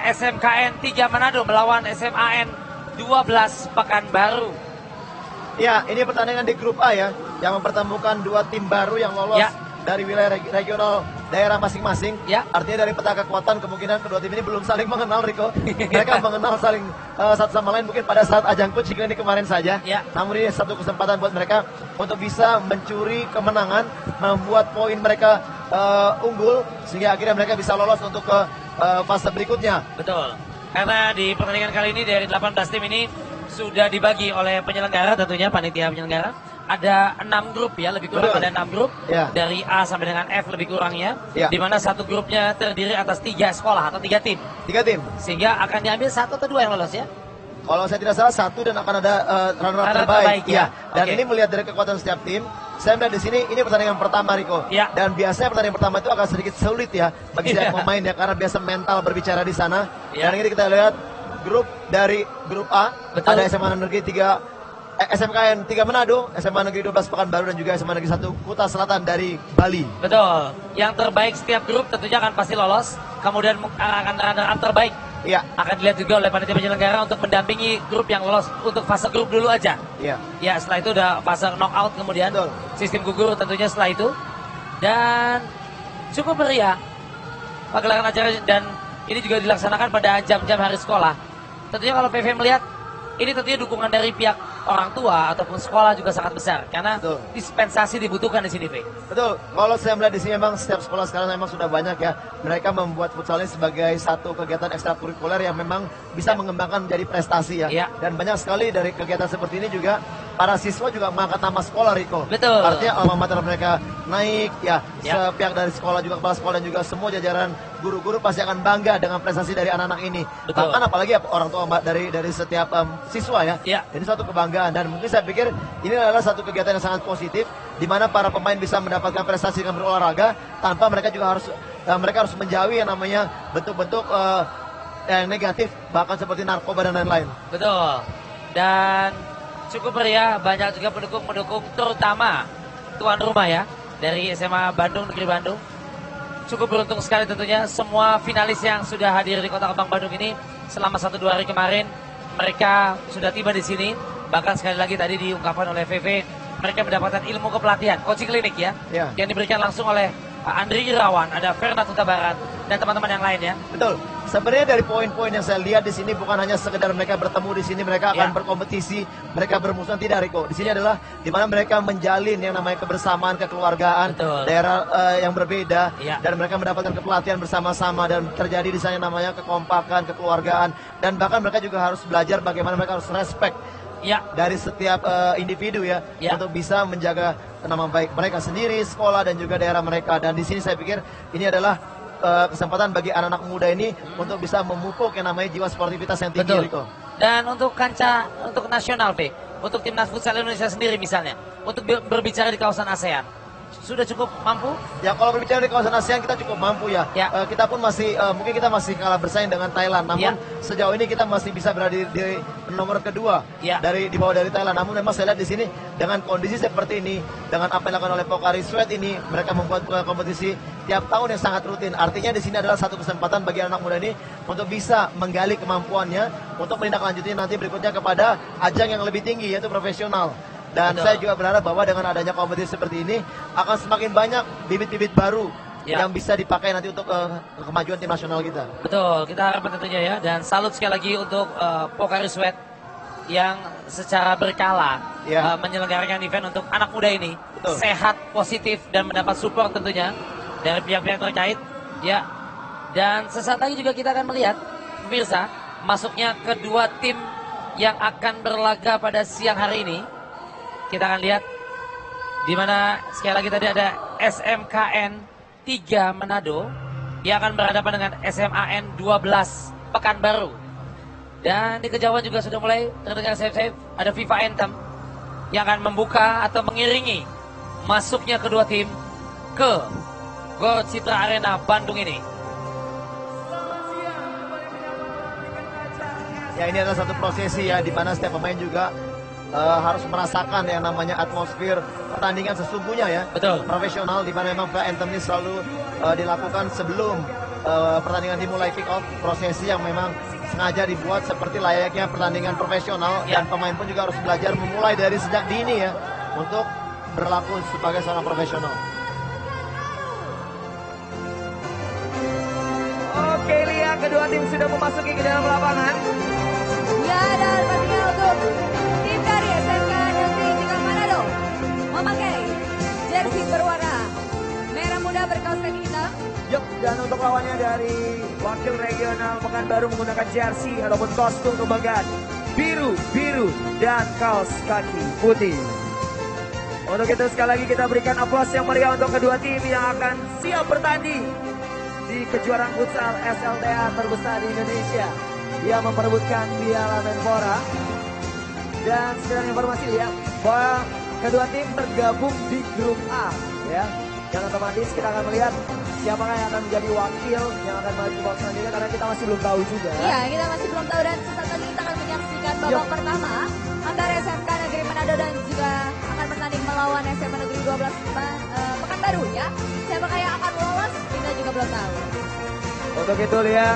SMKN 3 Manado melawan SMAN 12 Pekanbaru. Ya, ini pertandingan di grup A ya, yang mempertemukan dua tim baru yang lolos dari wilayah regional daerah masing-masing. Artinya dari peta kekuatan kemungkinan kedua tim ini belum saling mengenal, Riko. Mereka mengenal saling satu sama lain mungkin pada saat ajang Coach ini kemarin saja. Namun ini satu kesempatan buat mereka untuk bisa mencuri kemenangan, membuat poin mereka unggul sehingga akhirnya mereka bisa lolos untuk ke fase berikutnya. Betul. Karena di pertandingan kali ini dari 18 tim ini sudah dibagi oleh penyelenggara, tentunya panitia penyelenggara. Ada 6 grup ya, lebih kurang ada 6 grup. Dari A sampai dengan F lebih kurangnya. Di mana satu grupnya terdiri atas 3 sekolah atau 3 tim. 3 tim. Sehingga akan diambil 1 atau 2 yang lolos ya. Kalau saya tidak salah 1 dan akan ada runner-up terbaik. Dan ini melihat dari kekuatan setiap tim. Saya melihat di sini ini pertandingan pertama, Riko. Dan biasanya pertandingan pertama itu agak sedikit sulit ya bagi setiap pemain ya, karena biasa mental berbicara di sana. Dan ini kita lihat grup dari grup A. Ada SMA Negeri 3 SMKN 3 Manado, SMA Negeri 12 Pekanbaru dan juga SMA Negeri 1 Kuta Selatan dari Bali. Betul. Yang terbaik setiap grup tentunya akan pasti lolos. Kemudian akan runner-up terbaik. Akan dilihat juga oleh panitia penyelenggara untuk mendampingi grup yang lolos untuk fase grup dulu aja. Ya, setelah itu udah fase knockout kemudian sistem gugur tentunya setelah itu. Dan cukup meriah pagelaran acara dan ini juga dilaksanakan pada jam-jam hari sekolah. Tentunya kalau PV melihat ini tentunya dukungan dari pihak orang tua ataupun sekolah juga sangat besar karena dispensasi dibutuhkan di sini, Pak. Betul. Kalau saya melihat di sini memang setiap sekolah sekarang memang sudah banyak ya. Mereka membuat futsal ini sebagai satu kegiatan ekstrakurikuler yang memang bisa mengembangkan menjadi prestasi ya. Dan banyak sekali dari kegiatan seperti ini juga para siswa juga mengangkat nama sekolah, Riko. Betul. Artinya alma mater mereka naik ya. Pihak dari sekolah juga, kepala sekolah dan juga semua jajaran guru-guru pasti akan bangga dengan prestasi dari anak-anak ini. Bahkan apalagi orang tua dari setiap siswa ya. Ini suatu kebanggaan dan mungkin saya pikir ini adalah satu kegiatan yang sangat positif di mana para pemain bisa mendapatkan prestasi dengan berolahraga tanpa mereka juga harus menjauhi yang namanya bentuk-bentuk yang negatif bahkan seperti narkoba dan lain-lain. Betul. Dan cukup meriah, banyak juga pendukung-pendukung terutama tuan rumah ya dari SMA Bandung, Negeri Bandung. Cukup beruntung sekali tentunya semua finalis yang sudah hadir di Kota Kembang Bandung ini selama 1-2 hari kemarin mereka sudah tiba di sini. Bahkan sekali lagi tadi diungkapkan oleh VV, mereka mendapatkan ilmu kepelatihan, coaching klinik ya, yang diberikan langsung oleh Andri Irawan, ada Fernand Huta Barat dan teman-teman yang lain ya. Betul. Sebenarnya dari poin-poin yang saya lihat di sini bukan hanya sekedar mereka bertemu di sini, mereka akan berkompetisi, mereka bermusuhan, tidak, Riko. Di sini adalah di mana mereka menjalin yang namanya kebersamaan, kekeluargaan, daerah yang berbeda, dan mereka mendapatkan kepelatihan bersama-sama dan terjadi di sana yang namanya kekompakan, kekeluargaan, dan bahkan mereka juga harus belajar bagaimana mereka harus respect dari setiap individu ya, untuk bisa menjaga nama baik mereka sendiri, sekolah dan juga daerah mereka. Dan di sini saya pikir ini adalah kesempatan bagi anak-anak muda ini untuk bisa memupuk yang namanya jiwa sportivitas yang tinggi, Riko. Dan untuk kancah untuk nasional, P, untuk timnas futsal Indonesia sendiri misalnya, untuk berbicara di kawasan ASEAN, sudah cukup mampu? Ya, kalau berbicara di kawasan ASEAN kita cukup mampu ya. Kita pun masih mungkin kita masih kalah bersaing dengan Thailand. Namun sejauh ini kita masih bisa berada di nomor kedua di bawah dari Thailand. Namun memang saya lihat di sini dengan kondisi seperti ini, dengan apa yang dilakukan oleh Pocari Sweat ini, mereka membuat kompetisi tiap tahun yang sangat rutin. Artinya di sini adalah satu kesempatan bagi anak muda ini untuk bisa menggali kemampuannya untuk menindaklanjuti nanti berikutnya kepada ajang yang lebih tinggi yaitu profesional. Dan saya juga berharap bahwa dengan adanya kompetisi seperti ini akan semakin banyak bibit-bibit baru yang bisa dipakai nanti untuk kemajuan tim nasional kita. Betul, kita harapkan tentunya ya. Dan salut sekali lagi untuk Pocari Sweat yang secara berkala menyelenggarakan event untuk anak muda ini sehat, positif dan mendapat support tentunya dari pihak-pihak terkait. Dan sesaat lagi juga kita akan melihat pemirsa masuknya kedua tim yang akan berlaga pada siang hari ini. Kita akan lihat di mana sekali lagi tadi ada SMKN 3 Manado yang akan berhadapan dengan SMAN 12 Pekanbaru. Dan di kejauhan juga sudah mulai terdengar sayap-sayap ada FIFA Anthem yang akan membuka atau mengiringi masuknya kedua tim ke Gor Citra Arena Bandung ini. Ya, ini adalah satu prosesi ya di mana setiap pemain juga harus merasakan yang namanya atmosfer pertandingan sesungguhnya ya. Betul. Profesional di mana memang FIFA Anthem ini selalu dilakukan sebelum pertandingan dimulai kick off, prosesi yang memang sengaja dibuat seperti layaknya pertandingan profesional dan pemain pun juga harus belajar memulai dari sejak dini ya untuk berlaku sebagai seorang profesional. Oke, lihat kedua tim sudah memasuki ke dalam lapangan. Ya, dan pastinya untuk tim dari SMK Negeri 3 Manado memakai jersey berwarna merah muda berkaos kaki hitam. Yup, dan untuk lawannya dari wakil regional Pekanbaru menggunakan jersey ataupun kostum kebanggaan biru dan kaos kaki putih. Untuk itu sekali lagi kita berikan aplaus yang meriah untuk kedua tim yang akan siap bertanding di kejuaraan futsal SLTA terbesar di Indonesia yang memperebutkan Piala Menpora. Dan sekedar informasi ya, bahwa kedua tim tergabung di grup A ya. Dan otomatis kita akan melihat siapakah yang akan menjadi wakil yang akan maju ke babak selanjutnya karena kita masih belum tahu juga. Iya, kita masih belum tahu dan sesaat lagi kita akan menyaksikan babak pertama antara SMK Negeri Manado dan juga akan bertanding melawan SMA Negeri 12 Pekanbaru ya. Siapakah yang akan lolos kita juga belum tahu. Untuk itu ya,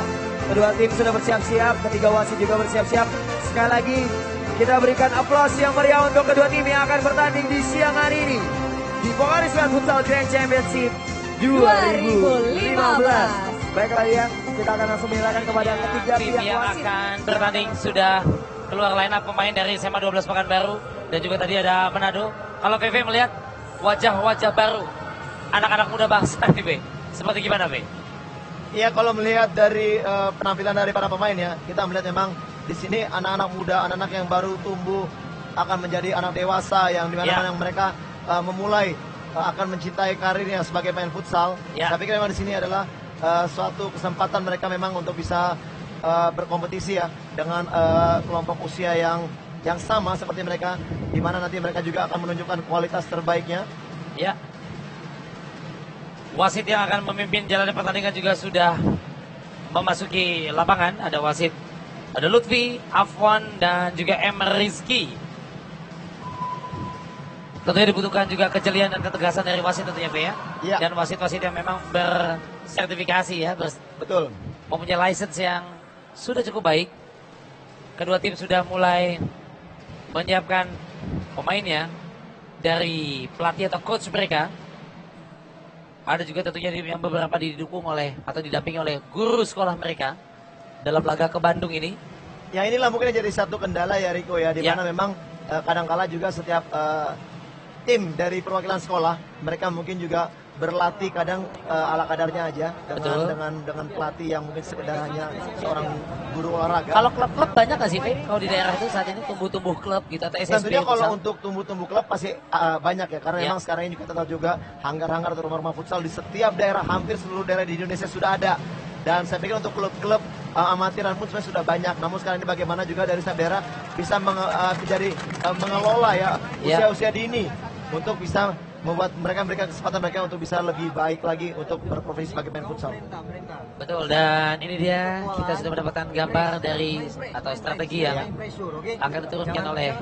kedua tim sudah bersiap-siap, ketiga wasit juga bersiap-siap. Sekali lagi kita berikan aplaus yang meriah untuk kedua tim yang akan bertanding di siang hari ini di Pokari Sweat Futsal Grand Championship 2015. Baiklah ya, kita akan langsung menyerahkan kepada ketiga tim pihak yang wasit. akan bertanding sudah keluar line up pemain dari SMA 12 Pekanbaru dan juga tadi ada Manado. Kalau VV melihat wajah-wajah baru anak-anak muda bangsa nih, B. Seperti gimana, B? Iya, kalau melihat dari penampilan dari para pemain ya, kita melihat memang di sini anak-anak muda, anak-anak yang baru tumbuh akan menjadi anak dewasa yang dimana yang mereka memulai akan mencintai karirnya sebagai pemain futsal. Saya pikir memang di sini adalah suatu kesempatan mereka memang untuk bisa berkompetisi ya dengan kelompok usia yang sama seperti mereka, di mana nanti mereka juga akan menunjukkan kualitas terbaiknya. Ya. Wasit yang akan memimpin jalannya pertandingan juga sudah memasuki lapangan. Ada wasit, ada Lutfi, Afwan, dan juga M. Rizky. Tentunya dibutuhkan juga kejelian dan ketegasan dari wasit tentunya, P ya. Ya. Dan wasit-wasit yang memang bersertifikasi ya, betul, mempunyai license yang sudah cukup baik. Kedua tim sudah mulai menyiapkan pemainnya dari pelatih atau coach mereka. Ada juga tentunya yang beberapa didukung oleh atau didampingi oleh guru sekolah mereka dalam laga ke Bandung ini. Ya, inilah mungkin jadi satu kendala ya Riko ya, di mana memang kadangkala juga setiap tim dari perwakilan sekolah mereka mungkin juga berlatih kadang ala kadarnya aja dengan pelatih yang mungkin sekedar hanya seorang guru olahraga. Kalau klub-klub banyak nggak sih, Pak? Kalau di daerah itu saat ini tumbuh-tumbuh klub gitu atau SSB? Tentunya kalau untuk tumbuh-tumbuh klub pasti banyak ya, karena memang sekarang ini kita tahu juga hanggar-hanggar atau rumah-rumah futsal di setiap daerah, hampir seluruh daerah di Indonesia sudah ada. Dan saya pikir untuk klub-klub amatiran pun sebenarnya sudah banyak. Namun sekarang ini bagaimana juga dari setiap daerah bisa mengelola ya usia-usia dini untuk bisa membuat mereka memberikan kesempatan mereka untuk bisa lebih baik lagi untuk berprofesi sebagai pemain futsal. Betul, dan ini dia kita sudah mendapatkan gambar dari atau strategi yang akan diturunkan oleh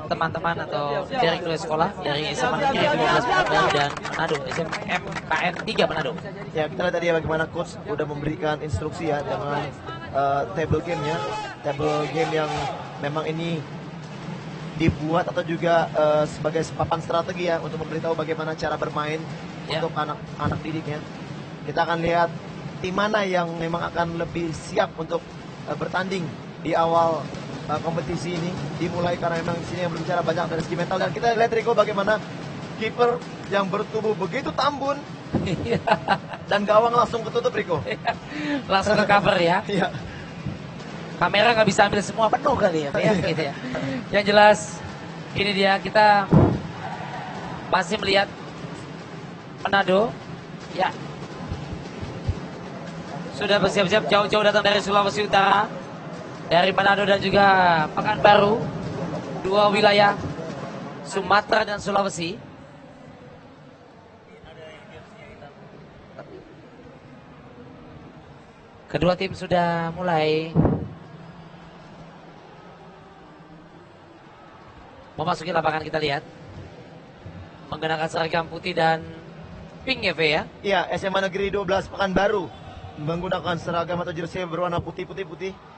teman-teman atau direktur sekolah dari SMA Negeri 12 Pekanbaru dan Manado, SMKN 3 Manado. Ya, kita lihat tadi ya bagaimana coach udah memberikan instruksi ya dengan table game-nya, table game yang memang ini dibuat atau juga sebagai papan strategi ya untuk memberitahu bagaimana cara bermain untuk anak-anak didiknya. Kita akan lihat tim mana yang memang akan lebih siap untuk bertanding di awal kompetisi ini dimulai, karena memang di sini yang berbicara banyak dari segi mental. Dan kita lihat Riko bagaimana kiper yang bertubuh begitu tambun dan gawang langsung ketutup, Riko. Langsung ke cover ya. Iya. Kamera nggak bisa ambil semua, penuh kali ya, gitu ya. Yang jelas, ini dia kita masih melihat Manado, ya sudah bersiap-siap jauh-jauh datang dari Sulawesi Utara, dari Manado dan juga Pekanbaru, dua wilayah Sumatera dan Sulawesi. Kedua tim sudah mulai memasuki lapangan, kita lihat menggunakan seragam putih dan pink ya, V ya? Iya, SMA Negeri 12 Pekanbaru menggunakan seragam atau jersey berwarna putih.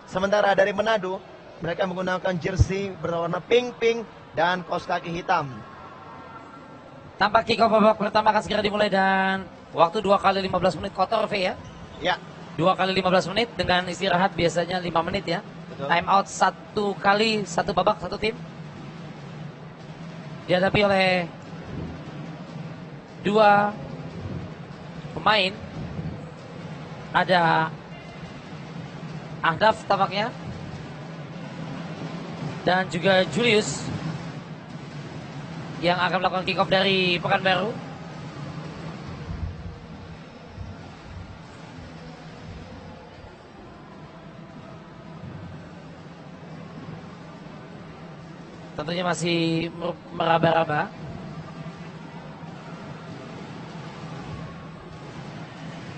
Sementara dari Manado, mereka menggunakan jersey berwarna pink dan kaos kaki hitam. Tampak kick off babak pertama akan segera dimulai dan waktu 2 kali 15 menit kotor, V ya? Ya. 2 kali 15 menit dengan istirahat biasanya 5 menit ya. Betul. Time out 1 kali, 1 babak, 1 tim. Dihadapi oleh 2 pemain. Ada Ahdaf tampaknya. Dan juga Julius yang akan melakukan kick off dari Pekanbaru. Tentunya masih meraba-raba.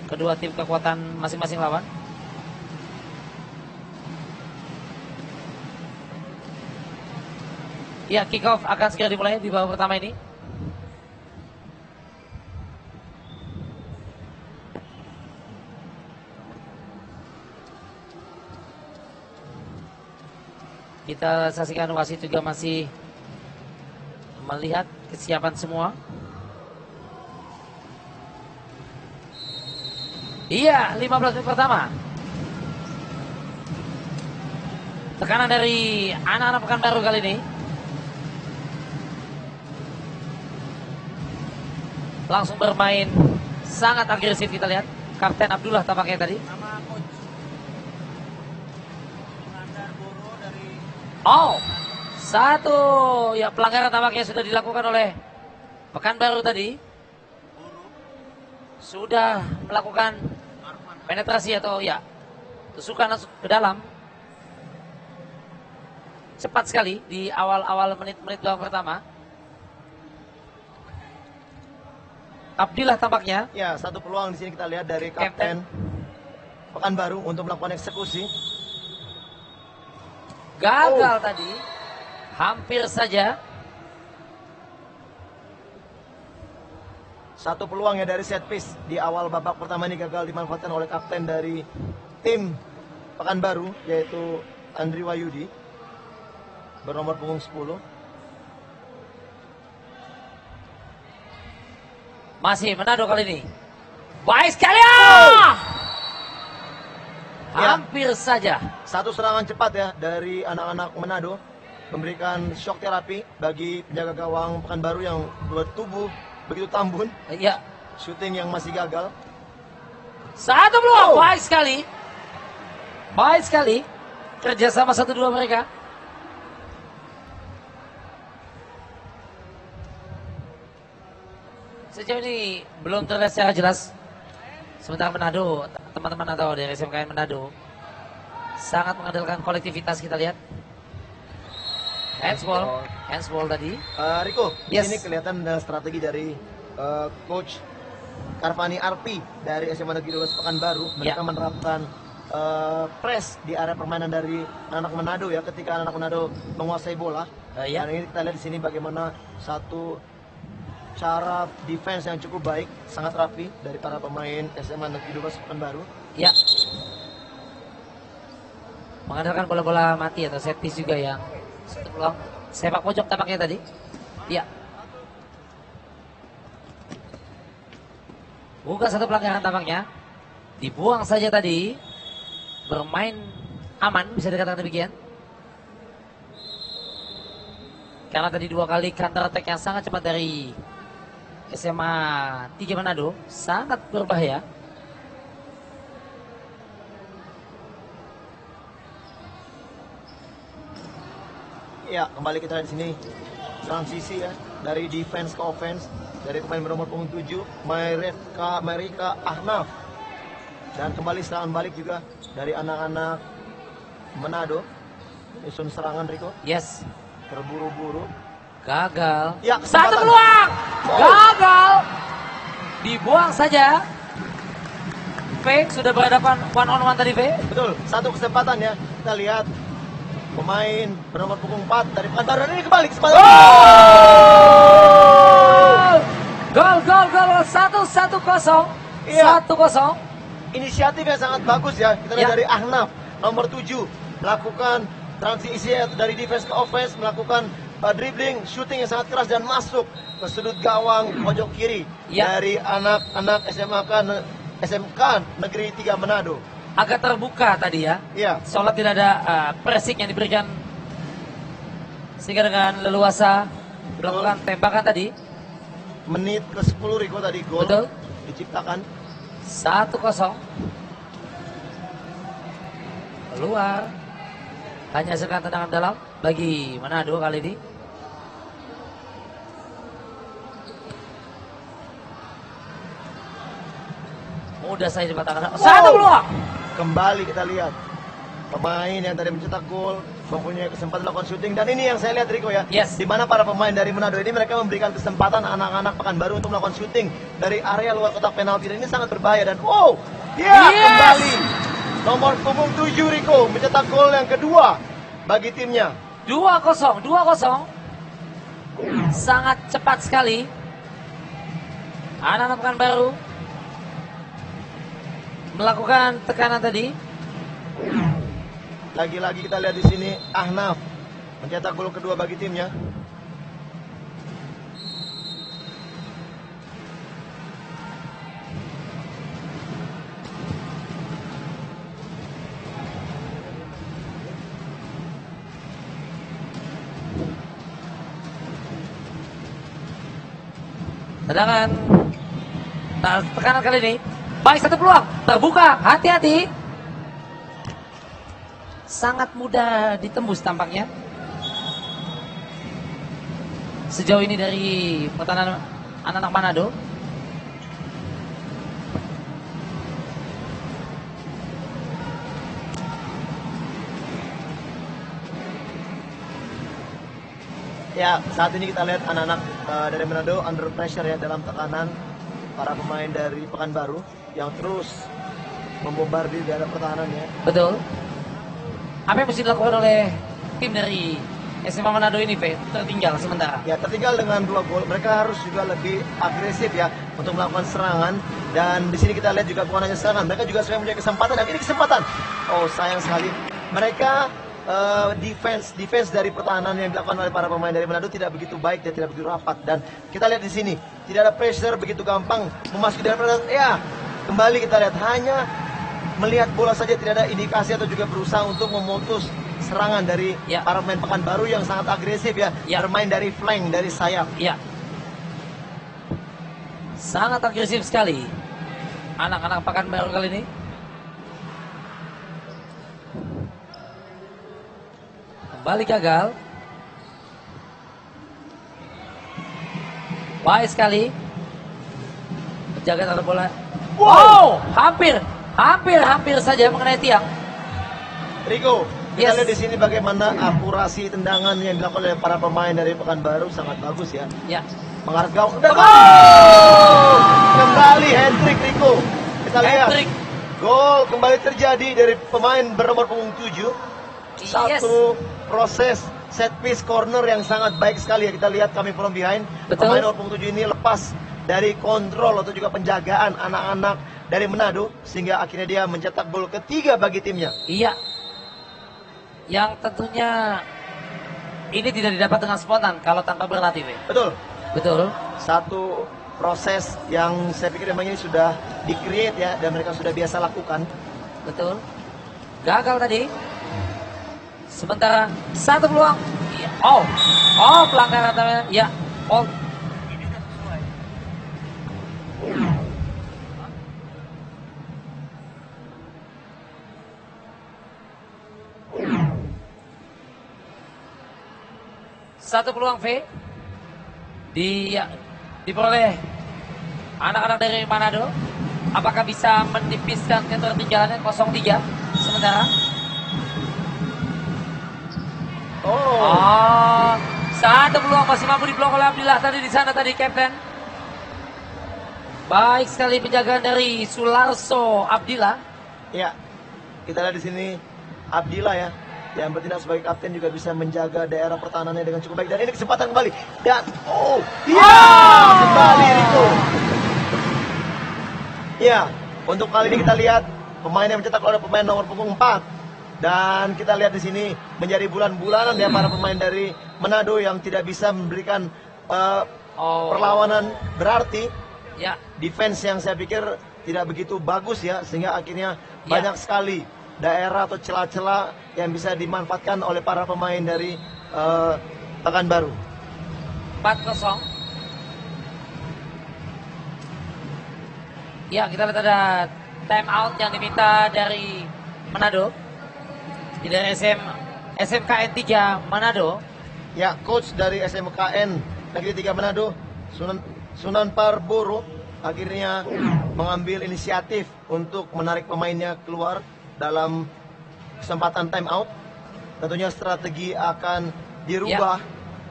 Kedua tim kekuatan masing-masing lawan. Ya, kick off akan segera dimulai di babak pertama ini. Kita saksikan wasit juga masih melihat kesiapan semua. Iya, 15 menit pertama. Tekanan dari anak-anak Pekanbaru kali ini. Langsung bermain sangat agresif kita lihat. Kapten Abdullah tampaknya tadi. Oh, satu ya pelanggaran tampaknya sudah dilakukan oleh Pekanbaru tadi. Sudah melakukan penetrasi atau ya tusukan ke dalam. Cepat sekali di awal-awal menit-menit babak pertama. Abdillah tampaknya. Ya, satu peluang di sini kita lihat dari Kapten Pekanbaru untuk melakukan eksekusi. Gagal tadi, hampir saja. Satu peluang ya dari set piece di awal babak pertama ini gagal dimanfaatkan oleh kapten dari tim Pekanbaru, yaitu Andri Wahyudi, bernomor punggung 10. Masih Manado kali ini. Baik sekali. Hampir saja. Satu serangan cepat ya dari anak-anak Manado memberikan shock terapi bagi penjaga gawang Pekanbaru yang bertubuh begitu tambun. Iya. Shooting yang masih gagal. Satu peluang. Baik sekali. Baik sekali. Kerjasama 1-2 mereka. Sejauh ini belum terlihat secara jelas. Sementara Manado, teman-teman atau dari SMKN Manado sangat mengandalkan kolektivitas kita lihat. Handsball tadi. Riko, yes. Ini kelihatan strategi dari coach Karvani Arpi dari SMA Negeri 12 Pekanbaru. Mereka menerapkan press di area permainan dari anak Manado ya, ketika anak Manado menguasai bola. Dan ini kita lihat di sini bagaimana satu cara defense yang cukup baik, sangat rapi dari para pemain SMA Negeri 12 Pekanbaru. Ya. Mengandalkan bola-bola mati atau set piece juga yang peluang sepak pojok tampaknya tadi. Ya. Bukan satu pelanggaran tampaknya. Dibuang saja tadi. Bermain aman, bisa dikatakan demikian. Karena tadi 2 kali counter attack yang sangat cepat dari SMA 3 Manado, sangat berbahaya. Ya, kembali kita lihat di sini transisi ya dari defense ke offense dari pemain bernomor punggung 7 Marika Ahnaf, dan kembali serangan balik juga dari anak-anak Manado. Nyusun serangan Riko. Yes. Terburu-buru. Gagal. Ya, satu peluang. Gagal. Dibuang saja. V sudah berhadapan one on one tadi V. Betul. Satu kesempatan ya. Kita lihat pemain bernomor punggung 4 dari Pekanbaru ini kembali kesempatan. Gol. 1-1 1-0. Iya. 1-0. Inisiatifnya sangat bagus ya. Kita lihat dari Ahnaf nomor 7 melakukan transisi dari defense ke offense, melakukan dribbling, shooting yang sangat keras dan masuk ke sudut gawang pojok kiri dari anak-anak SMK Negeri 3 Manado. Agak terbuka tadi ya. Iya. Seolah tidak ada pressing yang diberikan, sehingga dengan leluasa melakukan tembakan tadi. Menit ke-10 Riko tadi gol diciptakan. 1-0. Keluar. Hanya hasilkan tendangan dalam bagi Manado kali ini. Mudah saya dipatahkan. Satu peluang. Kembali kita lihat pemain yang tadi mencetak gol mempunyai kesempatan melakukan syuting, dan ini yang saya lihat Riko ya, di mana para pemain dari Manado ini mereka memberikan kesempatan anak-anak Pekanbaru untuk melakukan syuting dari area luar kotak penalti, dan ini sangat berbahaya. Dan kembali nomor punggung 7 Riko mencetak gol yang kedua bagi timnya. 2-0. Sangat cepat sekali anak-anak Pekanbaru melakukan tekanan tadi. Lagi-lagi kita lihat di sini Ahnaf mencetak gol kedua bagi timnya. Tendangan tekanan kali ini. Baik, satu peluang terbuka, hati-hati. Sangat mudah ditembus tampaknya sejauh ini dari pertahanan anak-anak Manado. Ya, saat ini kita lihat anak-anak dari Manado under pressure ya, dalam tekanan para pemain dari Pekanbaru yang terus membombardir di dalam pertahanannya. Betul. Apa yang mesti dilakukan oleh tim dari SMA Manado ini, Pak? Tertinggal sementara. Ya, tertinggal dengan 2 gol. Mereka harus juga lebih agresif ya untuk melakukan serangan. Dan di sini kita lihat juga bukan hanya serangan, mereka juga sudah mempunyai kesempatan. Dan ini kesempatan. Oh, sayang sekali. Mereka defense dari pertahanan yang dilakukan oleh para pemain dari Manado tidak begitu baik dan tidak begitu rapat. Dan kita lihat di sini tidak ada pressure begitu gampang memasuki dalam pertahanan. Ya, kembali kita lihat hanya melihat bola saja, tidak ada indikasi atau juga berusaha untuk memutus serangan dari para pemain Pekanbaru yang sangat agresif ya, bermain dari flank, dari sayap. Ya, sangat agresif sekali anak-anak Pekanbaru kali ini. Kembali gagal. Baik sekali penjaga tata bola. Wow, hampir saja mengenai tiang. Riko, kita lihat di sini bagaimana akurasi tendangan yang dilakukan oleh para pemain dari Pekanbaru sangat bagus ya. Ya. Mengarah gawang. Kembali hat-trick Riko. Kita lihat. Gol kembali terjadi dari pemain bernomor punggung 7. Satu proses set piece corner yang sangat baik sekali ya. Kita lihat kami from behind. Pemain nomor punggung 7 ini lepas dari kontrol atau juga penjagaan anak-anak dari Manado, sehingga akhirnya dia mencetak gol ketiga bagi timnya. Iya. Yang tentunya ini tidak didapat dengan spontan kalau tanpa berlatih. Betul. Satu proses yang saya pikir memang ini sudah di-create ya, dan mereka sudah biasa lakukan. Betul. Gagal tadi. Sementara satu peluang. Ya. Oh, pelanggaran. Ya. Oh. Satu peluang V diperoleh anak-anak dari Manado. Apakah bisa menipiskan ketertinggalannya 0-3 sementara? Satu peluang masih mampu diblok oleh Abdillah tadi di sana tadi, Kapten. Baik sekali penjagaan dari Sularso Abdillah. Ya, kita lihat di sini Abdillah ya, yang bertindak sebagai kapten juga bisa menjaga daerah pertahanannya dengan cukup baik. Dan ini kesempatan kembali. Dan kembali Riko. Iya, untuk kali ini kita lihat pemain yang mencetak gol adalah pemain nomor punggung 4. Dan kita lihat di sini menjadi bulan-bulanan ya para pemain dari Manado yang tidak bisa memberikan perlawanan berarti. Ya. Defense yang saya pikir tidak begitu bagus ya, sehingga akhirnya banyak sekali daerah atau celah-celah yang bisa dimanfaatkan oleh para pemain dari Pekanbaru. 4-0. Ya, kita lihat ada time out yang diminta dari Manado. Dari SMKN 3 Manado. Ya, coach dari SMKN Negeri 3 Manado, Sunan Parboro, akhirnya mengambil inisiatif untuk menarik pemainnya keluar dalam kesempatan time out. Tentunya strategi akan dirubah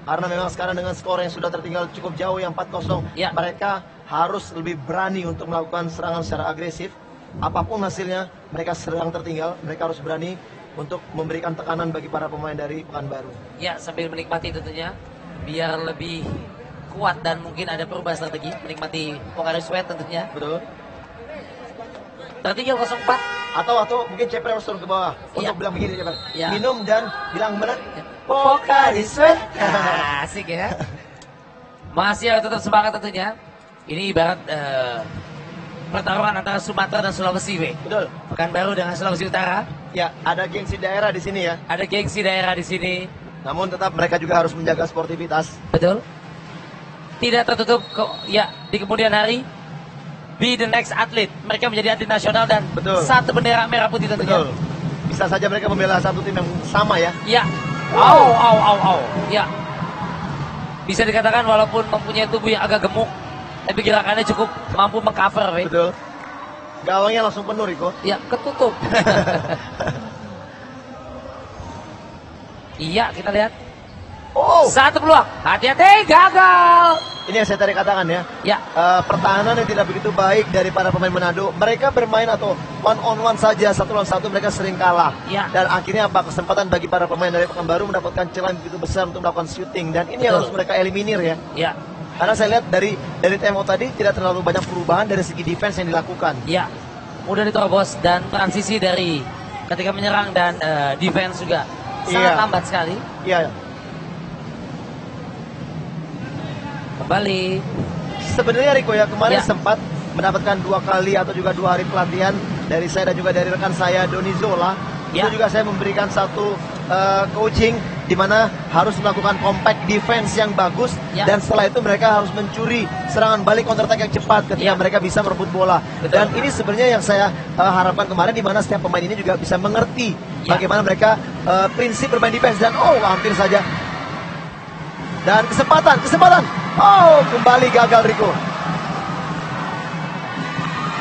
karena memang sekarang dengan skor yang sudah tertinggal cukup jauh yang 4-0, mereka harus lebih berani untuk melakukan serangan secara agresif. Apapun hasilnya, mereka sedang tertinggal, mereka harus berani untuk memberikan tekanan bagi para pemain dari Pekanbaru. Ya, sambil menikmati tentunya biar lebih kuat dan mungkin ada perubahan strategi, menikmati Pokari Sweat tentunya. Betul. Tertinggal 0-4 atau mungkin Ceper harus turun ke bawah untuk bilang begini, Ceper. Minum dan bilang benar. Pokari Sweat. Asik ya. Masih harus tetap semangat tentunya. Ini ibarat pertarungan antara Sumatera dan Sulawesi, Betul. Pekanbaru dengan Sulawesi Utara. Ya, ada gengsi daerah di sini ya. Ada gengsi daerah di sini. Namun tetap mereka juga harus menjaga sportivitas. Betul. Tidak tertutup di kemudian hari. Be the next athlete. Mereka menjadi atlet nasional dan satu bendera merah putih tentunya. Betul. Bisa saja mereka membela satu tim yang sama ya. Ya. Ya. Bisa dikatakan walaupun mempunyai tubuh yang agak gemuk, tapi gerakannya cukup mampu mengcover. Betul. Gawangnya langsung penuh, Riko. Ya, ketutup. Iya, kita lihat. Satu peluang. Hati-hati, gagal. Ini yang saya tadi katakan ya. Pertahanan yang tidak begitu baik dari para pemain Manado. Mereka bermain atau one on one saja, 1 lawan 1 mereka sering kalah. Dan akhirnya kesempatan bagi para pemain dari Pekanbaru mendapatkan celah begitu besar untuk melakukan shooting. Dan ini yang harus mereka eliminir ya. Karena saya lihat dari TMO tadi tidak terlalu banyak perubahan dari segi defense yang dilakukan. Ya, mudah diterobos dan transisi dari ketika menyerang dan defense juga sangat lambat sekali. Iya. Kembali. Sebenarnya Riko ya kemarin sempat mendapatkan 2 kali atau juga 2 hari pelatihan dari saya dan juga dari rekan saya Doni Zola. Itu juga saya memberikan satu coaching di mana harus melakukan compact defense yang bagus dan setelah itu mereka harus mencuri serangan balik counter attack yang cepat ketika mereka bisa merebut bola. Dan ini sebenarnya yang saya harapkan kemarin di mana setiap pemain ini juga bisa mengerti bagaimana mereka prinsip bermain defense dan hampir saja. Dan kesempatan. Kembali gagal Riko.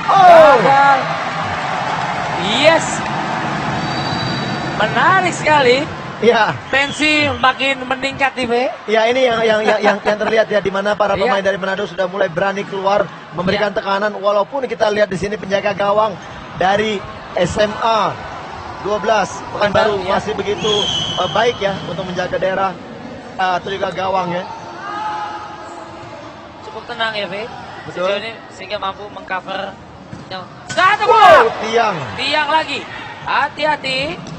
Gagal. Yes. Menarik sekali. Ya. Tensi makin meningkat nih, Ya, ini yang terlihat ya di mana para pemain dari Manado sudah mulai berani keluar memberikan tekanan walaupun kita lihat di sini penjaga gawang dari SMA 12 Pekanbaru masih begitu baik ya untuk menjaga daerah atau juga gawang ya. Cukup tenang ya, Betul. Sejauh ini sehingga mampu mengcover satu bola. Tiang lagi. Hati-hati.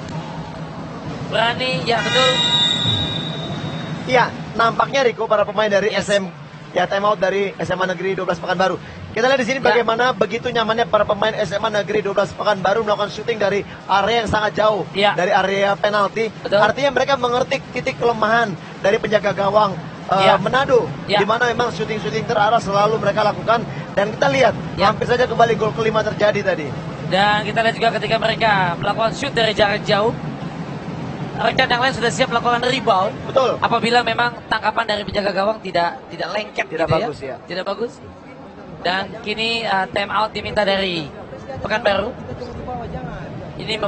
Berani, ya betul. Iya, nampaknya Riko para pemain dari time out dari SMA Negeri 12 Pekanbaru. Kita lihat di sini bagaimana begitu nyamannya para pemain SMA Negeri 12 Pekanbaru melakukan syuting dari area yang sangat jauh dari area penalti. Artinya mereka mengerti titik kelemahan dari penjaga gawang Manado, di mana memang syuting-syuting terarah selalu mereka lakukan dan kita lihat hampir saja kembali gol kelima terjadi tadi. Dan kita lihat juga ketika mereka melakukan shoot dari jarak jauh, rekan yang lain sudah siap melakukan rebound. Betul. Apabila memang tangkapan dari penjaga gawang tidak lengket, tidak gitu bagus ya. Tidak bagus. Dan kini time out diminta dari Pekanbaru. Ini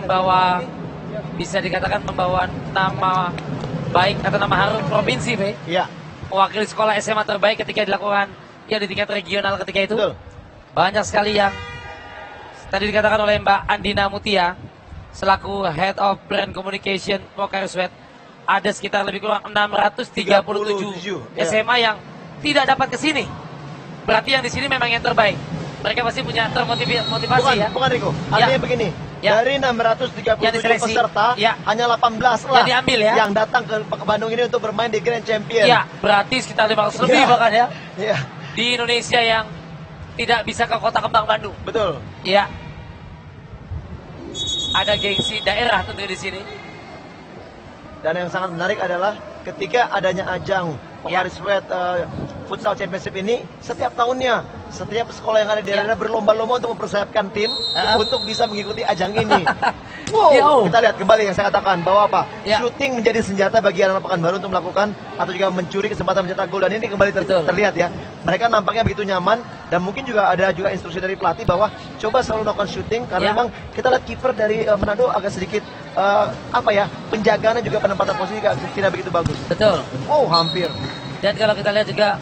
bisa dikatakan membawa nama baik atau nama harum provinsi, Iya. Mewakili sekolah SMA terbaik ketika dilakukan di tingkat regional ketika itu. Betul. Banyak sekali yang tadi dikatakan oleh Mbak Andina Mutia selaku Head of Brand Communication Pokari Sweat, ada sekitar lebih kurang 637 SMA yang tidak dapat ke sini. Berarti yang di sini memang yang terbaik. mereka pasti punya termotivasi ya. Bukan Riko, artinya begini. Dari 637 peserta, hanya 18 lah yang diambil ya, yang datang ke Bandung ini untuk bermain di Grand Champion. Ya, berarti sekitar 500 lebih bahkan ya. Di Indonesia yang tidak bisa ke Kota Kembang Bandung. Betul. Ya. Ada gengsi daerah tentu di sini. Dan yang sangat menarik adalah ketika adanya ajang Pokari Sweat Futsal Championship ini, setiap tahunnya setiap sekolah yang ada di daerah berlomba-lomba untuk mempersiapkan tim untuk bisa mengikuti ajang ini. Wow, kita lihat kembali yang saya katakan bahwa apa? Shooting menjadi senjata bagi anak Pekanbaru untuk melakukan atau juga mencuri kesempatan mencetak gol, dan ini kembali terlihat ya. Mereka nampaknya begitu nyaman, dan mungkin juga ada instruksi dari pelatih bahwa coba selalu melakukan shooting karena memang kita lihat kiper dari Manado agak sedikit penjagaannya juga penempatan posisi tidak begitu bagus. Betul. Oh, hampir. Dan kalau kita lihat juga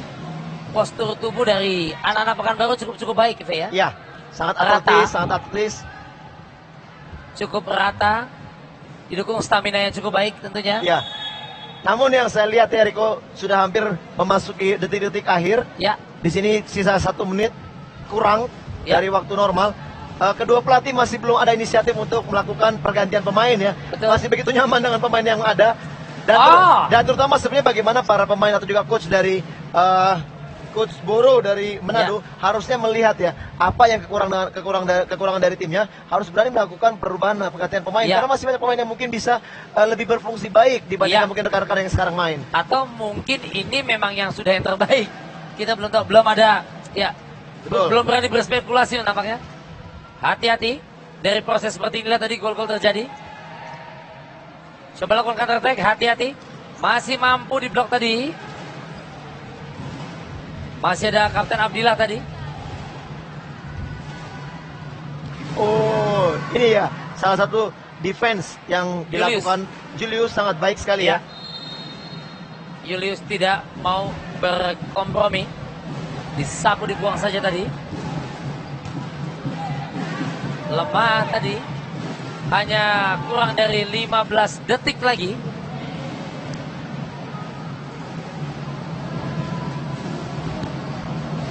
postur tubuh dari anak-anak Pekanbaru cukup baik, ya. Iya, sangat atletis, cukup rata, didukung stamina yang cukup baik tentunya. Iya. Namun yang saya lihat ya Riko, sudah hampir memasuki detik-detik akhir. Ya. Di sini sisa 1 menit kurang dari waktu normal. Kedua pelatih masih belum ada inisiatif untuk melakukan pergantian pemain ya. Betul. Masih begitu nyaman dengan pemain yang ada. Dan terutama sebenarnya bagaimana para pemain atau juga coach dari Coach Boro dari Manado harusnya melihat ya apa yang kekurangan dari timnya, harus berani melakukan perubahan pergantian pemain karena masih banyak pemain yang mungkin bisa lebih berfungsi baik dibandingkan mungkin rekan-rekan yang sekarang main. Atau mungkin ini memang yang sudah yang terbaik. Kita belum tahu, belum ada belum berani berspekulasi nampaknya. Hati-hati dari proses seperti inilah tadi gol-gol terjadi. Coba lakukan counter attack, hati-hati. Masih mampu di blok tadi. Masih ada Kapten Abdillah tadi. Oh, ini ya salah satu defense yang dilakukan Julius sangat baik sekali ya. Julius tidak mau berkompromi. Disapu dibuang saja tadi. Lemah tadi. Hanya kurang dari 15 detik lagi.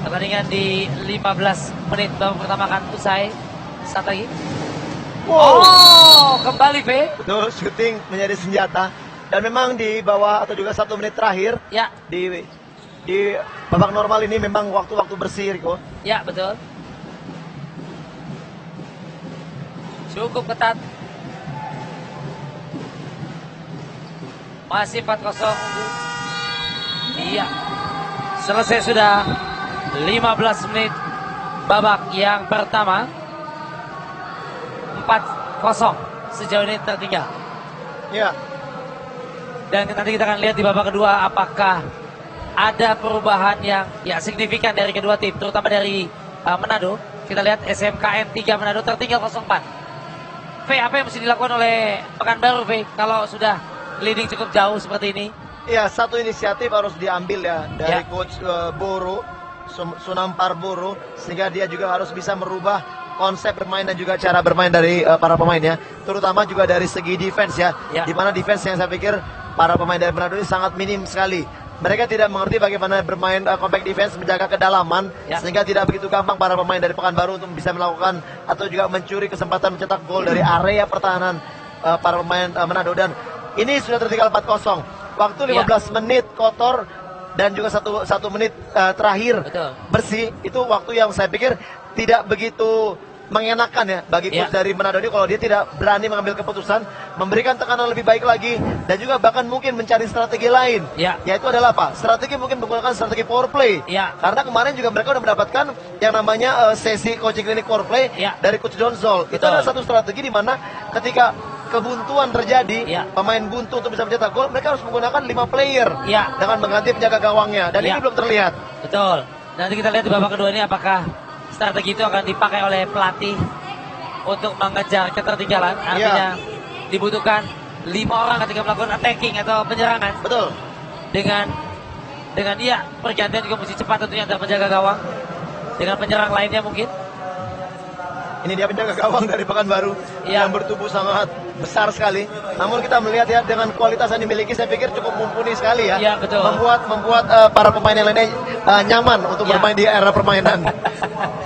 Pertandingan di 15 menit babak pertama akan usai. Saat lagi. Oh, kembali V. Betul, shooting menjadi senjata. Dan memang di bawah atau juga 1 menit terakhir di babak normal ini memang waktu-waktu bersih, Riko. Ya, betul. Cukup ketat. Masih 4-0. Iya. Selesai sudah 15 menit babak yang pertama. 4-0 sejauh ini tertinggal. Iya. Dan nanti kita akan lihat di babak kedua apakah ada perubahan yang signifikan dari kedua tim, terutama dari Manado. Kita lihat SMKN 3 Manado tertinggal 0-4. V, apa yang mesti dilakukan oleh Pekanbaru, V, kalau sudah leading cukup jauh seperti ini? Iya, satu inisiatif harus diambil ya dari Coach Boro, Sunampar Boro, sehingga dia juga harus bisa merubah konsep bermain dan juga cara bermain dari para pemainnya, terutama juga dari segi defense ya. Di mana defense yang saya pikir para pemain dari Manado ini sangat minim sekali. Mereka tidak mengerti bagaimana bermain compact defense, menjaga kedalaman, sehingga tidak begitu gampang para pemain dari Pekanbaru untuk bisa melakukan atau juga mencuri kesempatan mencetak gol dari area pertahanan para pemain Manado. Dan ini sudah tertinggal 4-0. Waktu 15 menit kotor dan juga satu menit terakhir bersih, itu waktu yang saya pikir tidak begitu mengenakan ya bagi coach dari Manado ini kalau dia tidak berani mengambil keputusan, memberikan tekanan lebih baik lagi, dan juga bahkan mungkin mencari strategi lain. Yaitu adalah apa? Strategi mungkin menggunakan strategi power play. Karena kemarin juga mereka sudah mendapatkan yang namanya sesi coaching clinic power play dari coach Donzol. Itu adalah satu strategi di mana ketika kebuntuan terjadi, pemain buntu untuk bisa mencetak gol, mereka harus menggunakan 5 player dengan mengganti penjaga gawangnya, dan ini belum terlihat. Betul. Nanti kita lihat di babak kedua ini apakah strategi itu akan dipakai oleh pelatih untuk mengejar ketertinggalan. Artinya dibutuhkan 5 orang ketika melakukan attacking atau penyerangan. Betul. Dengan pergantian juga mesti cepat tentunya antara penjaga gawang dengan penyerang lainnya mungkin. Ini dia penjaga gawang dari Pekanbaru yang bertubuh sangat besar sekali. Namun kita melihat ya dengan kualitas yang dimiliki, saya pikir cukup mumpuni sekali ya. Iya, betul. Membuat para pemain yang lainnya nyaman untuk bermain di era permainan.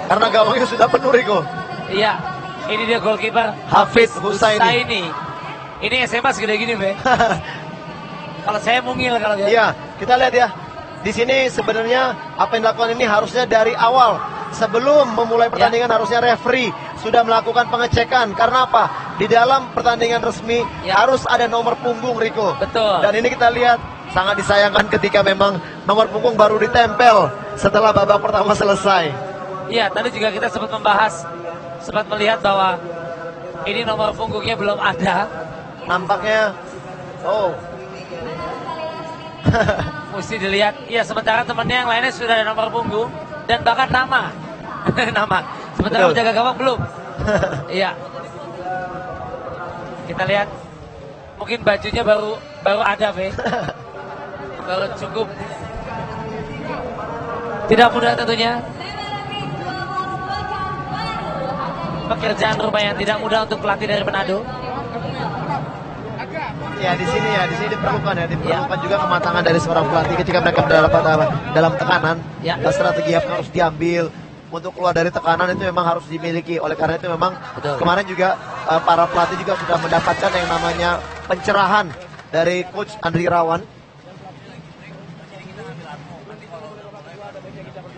Karena gawangnya sudah penuh, Riko. Iya, ini dia goalkeeper Hafid Husaini. Ini SMA segede gini, Be. Kalau saya mungil kalau dia. Iya, kita lihat ya. Di sini sebenarnya apa yang dilakukan ini harusnya dari awal. Sebelum memulai pertandingan harusnya referee sudah melakukan pengecekan. Karena apa? Di dalam pertandingan resmi harus ada nomor punggung, Riko. Betul. Dan ini kita lihat sangat disayangkan ketika memang nomor punggung baru ditempel setelah babak pertama selesai. Iya, tadi juga kita sempat melihat bahwa ini nomor punggungnya belum ada. Nampaknya, mesti dilihat. Iya, sementara temannya yang lainnya sudah ada nomor punggung dan bahkan nama. Sementara penjaga gawang belum. Iya. Kita lihat. Mungkin bajunya baru ada, Be. Baru cukup. Tidak mudah tentunya. Pekerjaan rumah yang tidak mudah untuk pelatih dari Manado. Ya di sini diperlukan juga kematangan dari seorang pelatih ketika mereka dalam tekanan. Strategi yang harus diambil untuk keluar dari tekanan itu memang harus dimiliki. Oleh karena itu memang kemarin juga para pelatih juga sudah mendapatkan yang namanya pencerahan dari Coach Andri Rawan.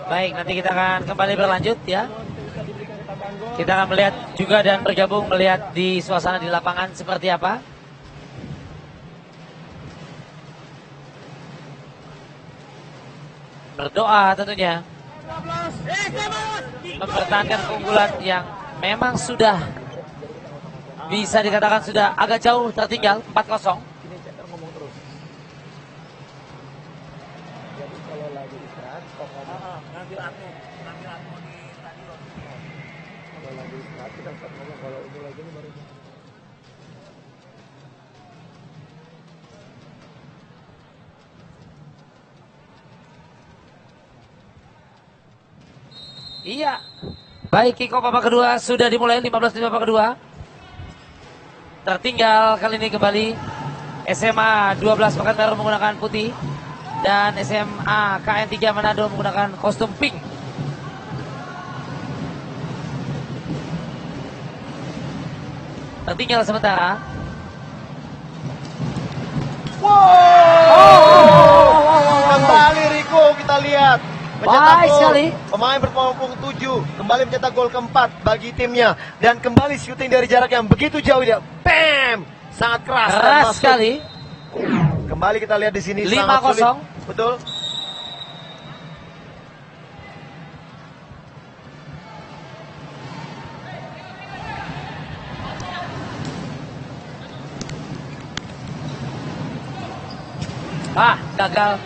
Baik, nanti kita akan kembali berlanjut ya. Kita akan melihat juga dan bergabung melihat di suasana di lapangan seperti apa. Berdoa tentunya mempertahankan keunggulan yang memang sudah bisa dikatakan sudah agak jauh tertinggal 4-0. Iya. Baik, kick-off babak kedua sudah dimulai 15 di babak kedua. Tertinggal kali ini kembali SMA 12 Pekanbaru menggunakan putih dan SMA KN 3 Manado menggunakan kostum pink. Tertinggal sementara. Kembali Riko kita lihat. Baik sekali. Pemain berpunggung 7 kembali mencetak gol keempat bagi timnya dan kembali syuting dari jarak yang begitu jauh dia. Bam! Sangat keras dan masuk. Sekali. Kembali kita lihat di sini 5-0. Betul. Gagal.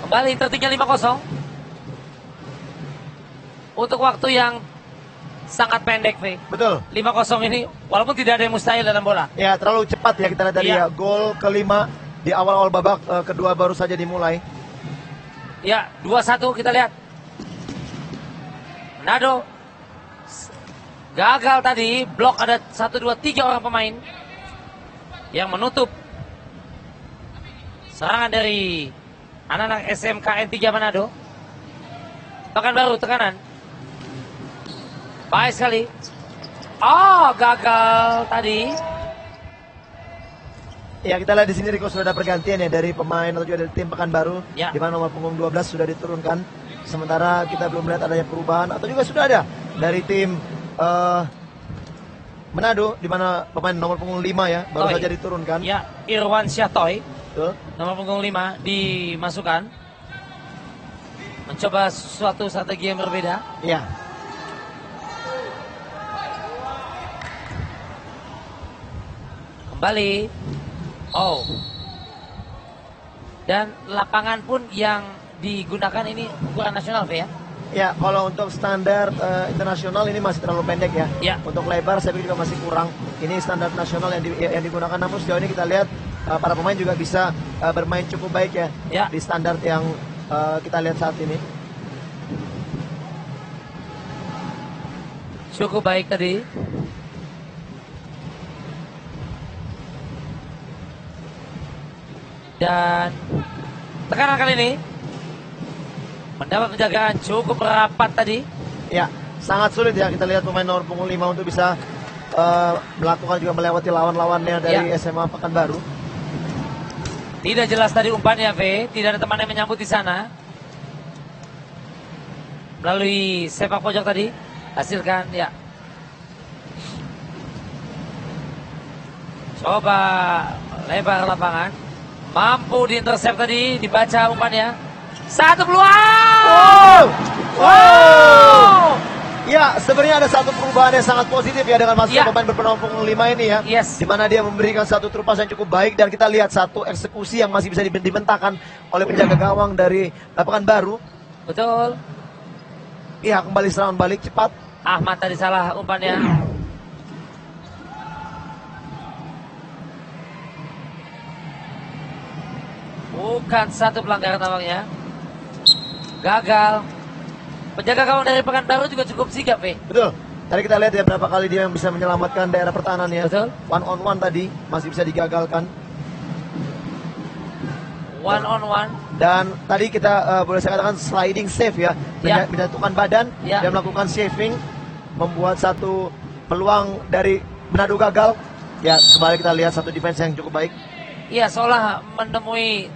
Kembali tertinggal 5-0. Untuk waktu yang sangat pendek, V. Betul. 5-0 ini walaupun tidak ada yang mustahil dalam bola. Ya, terlalu cepat ya kita lihat tadi ya. Gol kelima di awal-awal babak kedua baru saja dimulai. Ya, 2-1 kita lihat. Manado gagal tadi, blok ada 1, 2, 3 orang pemain yang menutup serangan dari anak-anak SMKN 3 Manado. Pekanbaru tekanan. Baik sekali. Gagal tadi. Ya, kita lihat di sini Riko sudah ada pergantian ya dari pemain atau juga dari tim Pekanbaru. Ya. Di mana nomor punggung 12 sudah diturunkan. Sementara kita belum melihat adanya perubahan atau juga sudah ada dari tim Manado di mana pemain nomor punggung 5 ya baru saja diturunkan. Ya, Irwan Syahtoy. Betul. Nomor punggung 5 dimasukkan. Mencoba suatu strategi yang berbeda. Ya. Kembali. Dan lapangan pun yang digunakan ini ukuran nasional, V ya? Ya, kalau untuk standar internasional ini masih terlalu pendek ya. Ya. Untuk lebar saya pikir juga masih kurang. Ini standar nasional yang digunakan. Namun sejauh ini kita lihat para pemain juga bisa bermain cukup baik ya. Di standar yang kita lihat saat ini. Cukup baik tadi. Dan tekanan kali ini mendapat penjagaan cukup rapat tadi. Ya, sangat sulit ya kita lihat pemain nomor punggung 5 untuk bisa melakukan juga melewati lawan-lawannya dari SMA Pekanbaru. Tidak jelas tadi umpannya, V. Tidak ada teman yang menyambut di sana. Melalui sepak pojok tadi, hasilkan, ya. Coba lebar lapangan. Mampu diintercept tadi, dibaca umpannya. Satu peluang! Wow! Ya, sebenarnya ada satu perubahan yang sangat positif ya dengan masuknya pemain berpenomor punggung 5 ini ya. Yes. Di mana dia memberikan satu trupas yang cukup baik dan kita lihat satu eksekusi yang masih bisa dibentangkan oleh penjaga gawang dari Pekanbaru. Betul. Iya, kembali serangan balik cepat. Ahmad tadi salah umpannya. Bukan satu pelanggaran tampaknya. Gagal. Penjaga gawang dari Pekanbaru juga cukup sigap, Betul. Tadi kita lihat ya berapa kali dia yang bisa menyelamatkan daerah pertahanannya. Betul. One on one tadi masih bisa digagalkan. One on one. Dan tadi kita boleh saya katakan sliding save ya. Menyatukan badan dan melakukan saving. Membuat satu peluang dari Manado gagal. Ya, kembali kita lihat satu defense yang cukup baik. Iya, seolah menemui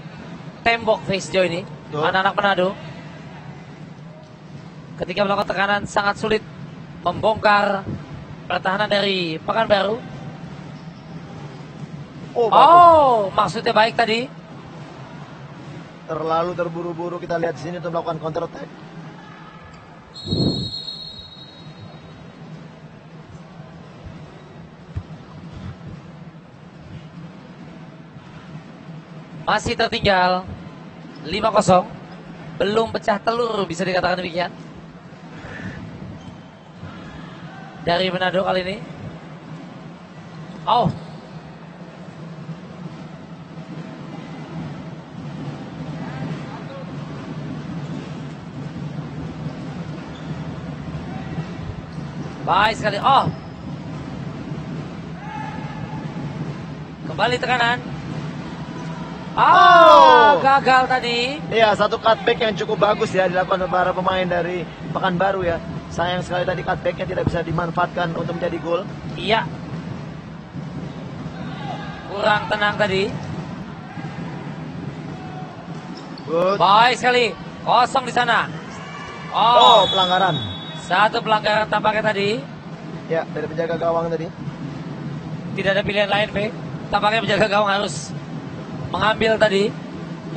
tembok face Joe ini. Anak-anak Manado. Ketika melakukan tekanan sangat sulit membongkar pertahanan dari Pekanbaru. Oh, maksudnya baik tadi. Terlalu terburu-buru kita lihat di sini untuk melakukan counter attack. Masih tertinggal 5-0. Belum pecah telur bisa dikatakan demikian. Dari Manado kali ini. Oh. Baik sekali. Oh. Kembali tekanan. Oh, gagal tadi. Iya, satu cutback yang cukup bagus ya dilakukan oleh para pemain dari Pekanbaru ya. Sayang sekali tadi cutbacknya tidak bisa dimanfaatkan untuk menjadi gol. Iya. Kurang tenang tadi. Good. Baik sekali. Kosong di sana. Oh, pelanggaran. Satu pelanggaran tampaknya tadi. Ya, dari penjaga gawang tadi. Tidak ada pilihan lain, P. Tampaknya penjaga gawang harus mengambil tadi.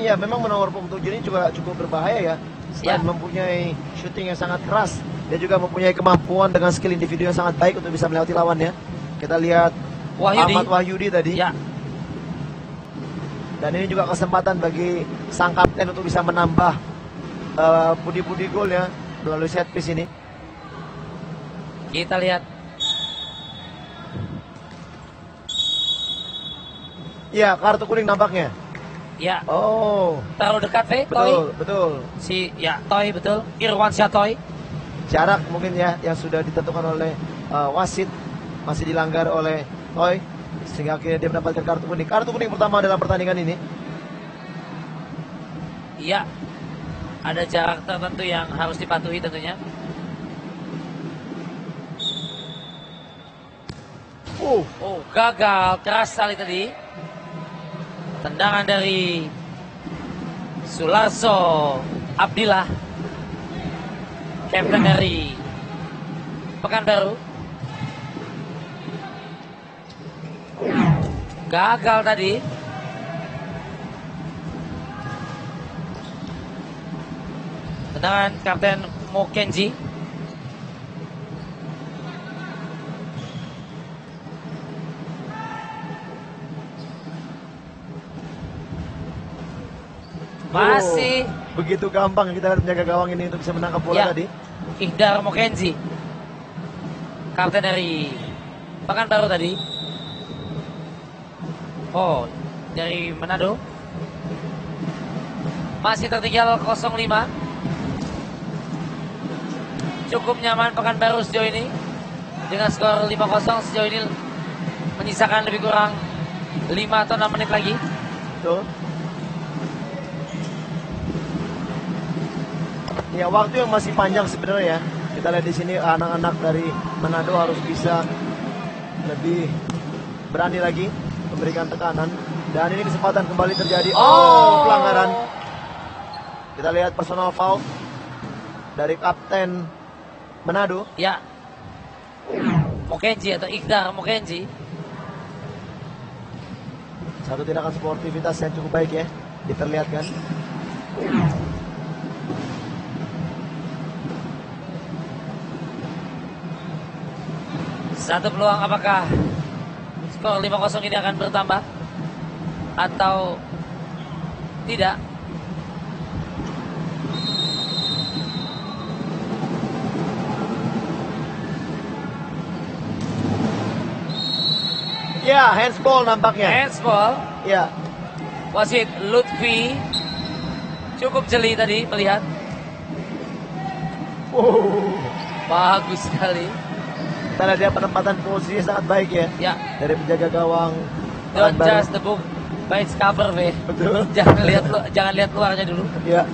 Iya, memang nomor punggung 7 ini juga cukup berbahaya ya. Selain mempunyai shooting yang sangat keras, dia juga mempunyai kemampuan dengan skill individu yang sangat baik untuk bisa melewati lawannya. Kita lihat Ahmad Wahyudi tadi. Ya. Dan ini juga kesempatan bagi sang kapten untuk bisa menambah pundi-pundi gol ya melalui set piece ini. Kita lihat. Ya, kartu kuning nampaknya. Ya. Oh. Terlalu dekat, Toy. Betul. Toy, betul. Irwansyah Toy. Jarak mungkin ya yang sudah ditentukan oleh wasit masih dilanggar oleh Toy sehingga akhirnya dia mendapatkan kartu kuning. Kartu kuning pertama dalam pertandingan ini. Iya. Ada jarak tertentu yang harus dipatuhi tentunya. Gagal keras sekali tadi. Tendangan dari Sularso Abdillah, kapten dari Pekanbaru. Gagal tadi. Tendangan kapten Mo Kenji. Masih begitu gampang kita lihat penjaga gawang ini untuk bisa menangkap bola tadi. Ihdar Mokenzi, kapten dari Pekanbaru tadi. Oh, dari Manado. Masih tertinggal 0-5. Cukup nyaman Pekanbaru sejauh ini. Dengan skor 5-0 sejauh ini menyisakan lebih kurang 5 atau 6 menit lagi. Betul. Ya, waktu yang masih panjang sebenarnya ya. Kita lihat di sini anak-anak dari Manado harus bisa lebih berani lagi memberikan tekanan. Dan ini kesempatan kembali terjadi. Oh, pelanggaran. Kita lihat personal foul dari kapten Manado. Ya. Mokenji atau Iqdar Mokenji. Satu tindakan sportivitas yang cukup baik ya, diperlihatkan. Satu peluang, apakah skor 5-0 ini akan bertambah atau tidak? Ya, handsball nampaknya. Handsball. Ya. Wasit Lutfi cukup jeli tadi melihat. Bagus sekali. Kita lihat dia penempatan posisi sangat baik ya. Ya. Dari penjaga gawang. Don't just the book by its cover, Be. Betul. Jangan lihat luarnya dulu. Ya.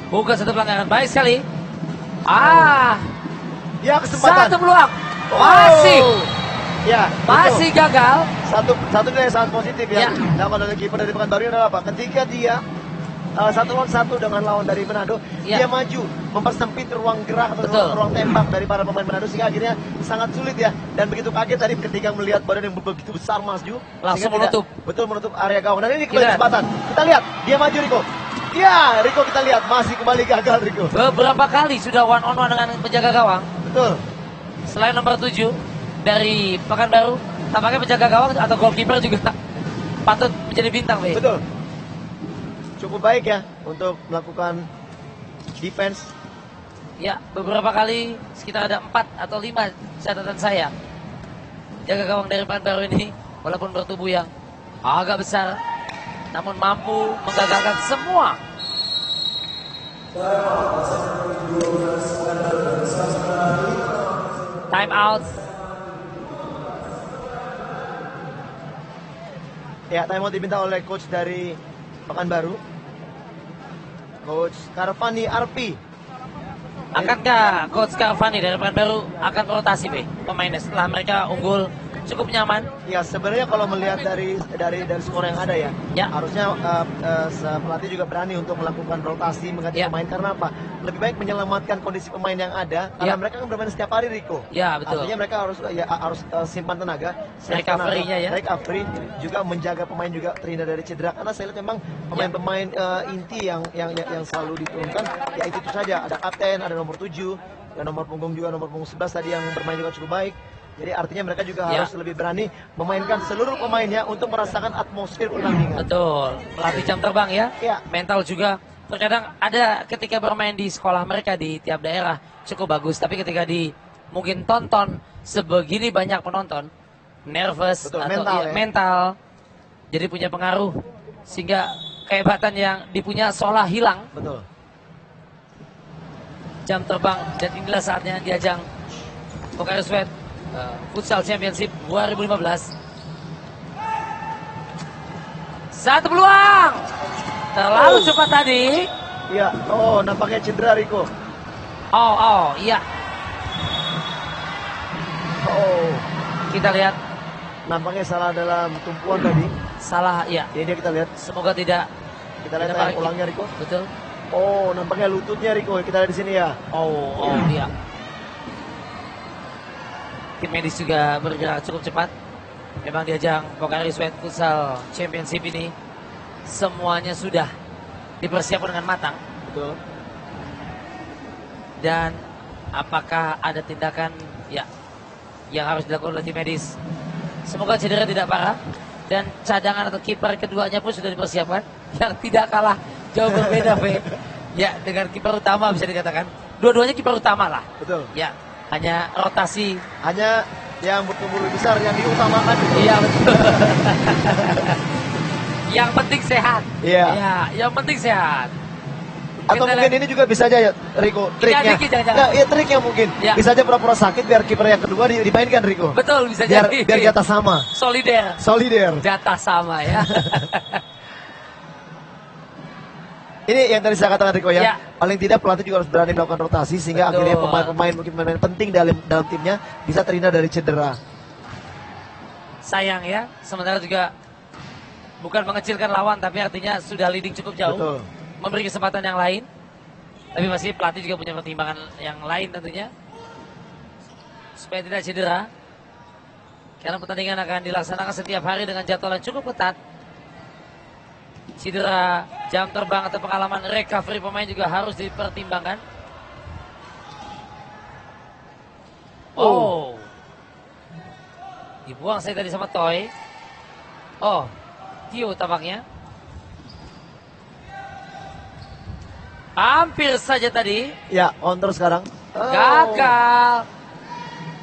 Bukan satu pelanggaran, baik sekali. Ya, kesempatan. Satu peluang. Masih. Ya, masih betul. Gagal. Satu nilai sangat positif ya. Ya. Lawan dari kiper dari Pekanbaru adalah apa? Ketika dia 1-1 dengan lawan dari Manado, dia maju mempersempit ruang gerak atau ruang tembak dari para pemain Manado sehingga akhirnya sangat sulit ya. Dan begitu kaget tadi ketika melihat badan yang begitu besar maju, langsung menutup. Betul, menutup area gawang. Dan ini kembali kesempatan. Kita lihat, dia maju Riko. Ya, Riko kita lihat masih kembali gagal Riko. Beberapa kali sudah one on one dengan penjaga gawang. Betul. Selain nomor 7 dari Pekanbaru, tampaknya penjaga gawang atau goalkeeper juga patut menjadi bintang, Be. Betul. Cukup baik ya untuk melakukan defense. Ya, beberapa kali sekitar ada 4 atau 5 catatan saya. Jaga gawang dari Pekanbaru ini walaupun bertubuh yang agak besar, namun mampu menggagalkan semua. Time out. Ya, time out diminta oleh coach dari Pekanbaru, Coach Karvani Arpi. Akankah Coach Karvani dari Pekanbaru akan rotasi pemainnya setelah mereka unggul cukup nyaman? Ya, sebenarnya kalau melihat dari skor yang ada ya, harusnya pelatih juga berani untuk melakukan rotasi mengganti pemain. Karena apa? Lebih baik menyelamatkan kondisi pemain yang ada karena mereka kan bermain setiap hari, Riko. Ya, betul. Artinya mereka harus simpan tenaga, recovery-nya ya. Recovery juga menjaga pemain juga terhindar dari cedera. Karena saya lihat memang pemain-pemain inti yang selalu diturunkan ya itu saja. Ada kapten, ada nomor 7, dan nomor punggung juga nomor punggung 11 tadi yang bermain juga cukup baik. Jadi artinya mereka juga harus lebih berani memainkan seluruh pemainnya untuk merasakan atmosfer pertandingan. Betul. Pelatih jam terbang ya. Mental juga. Terkadang ada ketika bermain di sekolah mereka di tiap daerah cukup bagus. Tapi ketika mungkin tonton sebegini banyak penonton, nervous atau mental. Jadi punya pengaruh. Sehingga kehebatan yang dipunya seolah hilang. Betul. Jam terbang dan inilah saatnya di ajang Pocari Sweat Futsal Championship 2015. Satu peluang. Terlalu cepat tadi. Iya. Nampaknya cedera Riko. Iya. Kita lihat. Nampaknya salah dalam tumpuan tadi. Salah, ya. Ini dia kita lihat. Semoga tidak. Kita lihat ulangnya Riko. Betul. Nampaknya lututnya Riko. Kita lihat di sini ya. Iya. Tim medis juga bergerak cukup cepat. Memang di ajang Pocari Sweat Futsal Championship ini semuanya sudah dipersiapkan dengan matang. Betul. Dan apakah ada tindakan yang harus dilakukan oleh tim medis? Semoga cedera tidak parah dan cadangan atau kiper keduanya pun sudah dipersiapkan yang tidak kalah jauh berbeda, ya dengan kiper utama bisa dikatakan. Dua-duanya kiper utama lah. Betul. Ya. Hanya rotasi. Hanya yang bertumbuh besar yang diutamakan. Iya, betul. Yang penting sehat. Iya. Ya, yang penting sehat. Atau mungkin ini juga bisa aja ya, Riko, triknya. Nah, ya triknya mungkin. Ya. Bisa aja pura-pura sakit biar kiper yang kedua dimainkan, Riko. Betul, bisa biar, jadi. Biar jatah sama. Solider. Jatah sama ya. Ini yang tadi saya katakan, Riko ya. Ya. Paling tidak pelatih juga harus berani melakukan rotasi sehingga akhirnya pemain-pemain mungkin pemain penting dalam timnya bisa terhindar dari cedera. Sayang ya, sementara juga bukan mengecilkan lawan tapi artinya sudah leading cukup jauh. Betul. Memberi kesempatan yang lain. Tapi masih pelatih juga punya pertimbangan yang lain tentunya. Supaya tidak cedera. Karena pertandingan akan dilaksanakan setiap hari dengan jadwal yang cukup ketat. Cedera, jam terbang atau pengalaman recovery pemain juga harus dipertimbangkan. Oh. Dibuang saya tadi sama Toy. Oh, Tio tampaknya. Hampir saja tadi. Ya, counter sekarang. Gagal.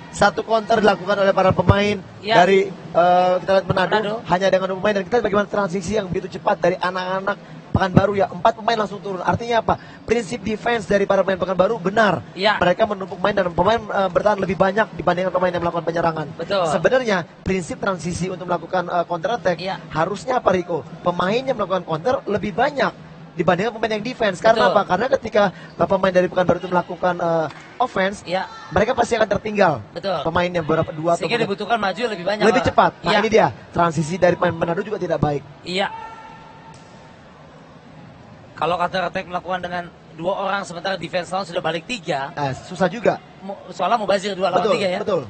Satu counter dilakukan oleh para pemain dari kita lihat Manado. Hanya dengan pemain dan kita lihat bagaimana transisi yang begitu cepat dari anak-anak Pekanbaru ya. 4 pemain langsung turun. Artinya apa? Prinsip defense dari para pemain Pekanbaru benar. Ya. Mereka menumpuk main dan pemain bertahan lebih banyak dibandingkan pemain yang melakukan penyerangan. Betul. Sebenarnya prinsip transisi untuk melakukan counter attack harusnya apa, Riko? Pemain yang melakukan counter lebih banyak dibandingkan pemain yang defense. Karena apa? Karena ketika pemain dari Pekanbaru itu melakukan offense, mereka pasti akan tertinggal. Betul. Pemain yang beberapa dua atau sehingga dibutuhkan maju lebih banyak. Lebih cepat. Nah ini dia, transisi dari pemain Manado juga tidak baik. Iya. Kalau counter attack melakukan dengan 2 orang sementara defense lawan sudah balik 3. Susah juga. Soalnya mau bazir 2 lawan 3 ya. Betul.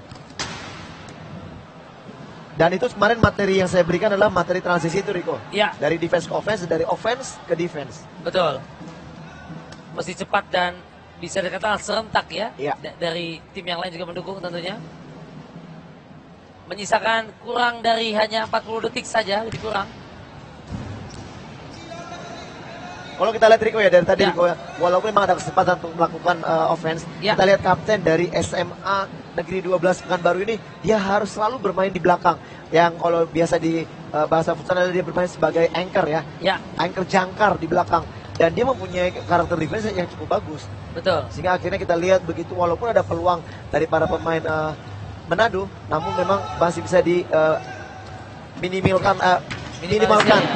Dan itu kemarin materi yang saya berikan adalah materi transisi itu, Riko. Iya. Dari defense ke offense, dari offense ke defense. Betul. Mesti cepat dan bisa dikatakan serentak ya. Dari tim yang lain juga mendukung tentunya. Menyisakan kurang dari hanya 40 detik saja, lebih kurang. Kalau kita lihat, Riko ya, dari tadi Riko ya, walaupun memang ada kesempatan untuk melakukan offense, kita lihat kapten dari SMA Negeri 12 Pekanbaru ini, dia harus selalu bermain di belakang. Yang kalau biasa di bahasa futsal dia bermain sebagai anchor ya. Anchor jangkar di belakang. Dan dia mempunyai karakter defense yang cukup bagus. Betul. Sehingga akhirnya kita lihat begitu walaupun ada peluang dari para pemain Manado, namun memang masih bisa di minimalkan.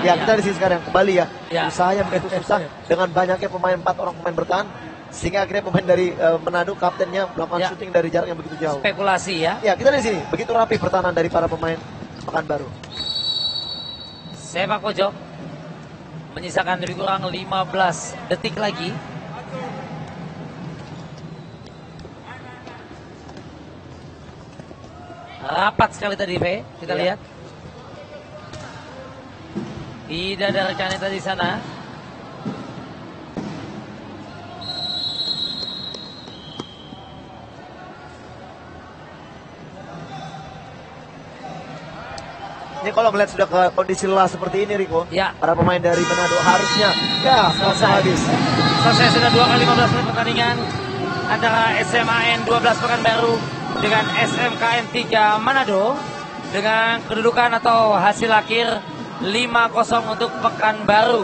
Ya, kita di sini sekarang kembali ya. Usaha yang begitu susah dengan banyaknya pemain 4 orang pemain bertahan sehingga akhirnya pemain dari Manado kaptennya melakukan shooting dari jarak yang begitu jauh. Spekulasi ya. Ya, kita di sini begitu rapi pertahanan dari para pemain Pekanbaru. Sepak pojok menyisakan lebih kurang 15 detik lagi. Rapat sekali tadi, kita lihat. Tidak ada rekannya tadi sana. Ini kalau melihat sudah ke kondisi lelah seperti ini, Riko, para pemain dari Manado harusnya selesai habis. Selesai sudah 2 kali 15 menit pertandingan antara SMAN 12 Pekanbaru dengan SMKN 3 Manado dengan kedudukan atau hasil akhir 5-0 untuk Pekanbaru.